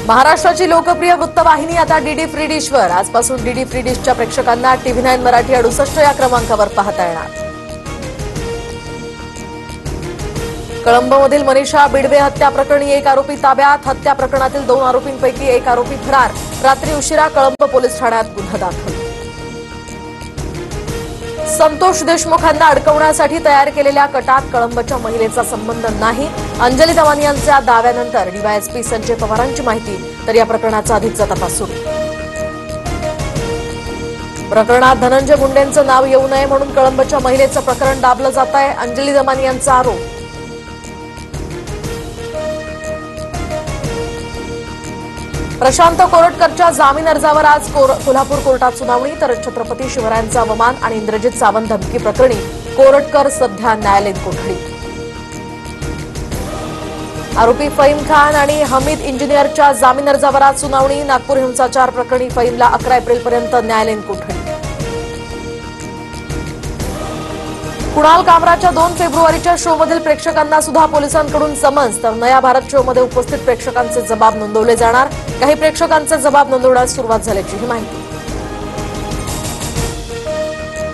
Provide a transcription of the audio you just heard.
महाराष्ट्राची लोकप्रिय वृत्तवाहिनी आता डीडी फ्री डिशवर। आजपासून डीडी फ्री डिशच्या प्रेक्षकांना TV9 मराठी 68 या क्रमांकावर पाहता येणार। कळंबमधील मनीषा बिडवे हत्या प्रकरणी एक आरोपी ताब्यात। हत्या प्रकरणातील 2 आरोपींपैकी एक आरोपी फरार। रात्री उशिरा कळंब पोलीस ठाण्यात गुन्हा दाखल। संतोष देशमुखांना अडकवण्यासाठी तयार केलेल्या कटात कळंबच्या महिलेचा संबंध नाही। अंजली दमानी यांच्या दाव्यानंतर डीवायएसपी संजय पवारांची माहिती। तर या प्रकरणाचा अधिकचा तपास सुरू। प्रकरणात धनंजय मुंडेंचं नाव येऊ नये म्हणून कळंबच्या महिलेचं प्रकरण दाबलं जात आहे। अंजली दमानी यांचा आरोप। प्रशांत कोरटकरच्या जामीन अर्जावर आज कोल्हापूर कोर्टात सुनावणी। तर छत्रपती शिवरायांचा अवमान आणि इंद्रजित सावंत धमकी प्रकरणी कोरटकर सध्या न्यायालयीन कोठडीत। आरोपी फहीम खान आणि हमीद इंजिनियरच्या जामीन अर्जावर आज सुनावणी। नागपूर हिंसाचार प्रकरणी फहीमला 11 एप्रिलपर्यंत न्यायालयीन कोठडी। कुणाल कामराच्या 2 फेब्रुवारीच्या शोमधील प्रेक्षकांना सुद्धा पोलिसांकडून समन्स। तर नया भारत शोमध्ये उपस्थित प्रेक्षकांचे जबाब नोंदवले जाणार। काही प्रेक्षकांचे जबाब नोंदवण्यास सुरुवात झाल्याची माहिती।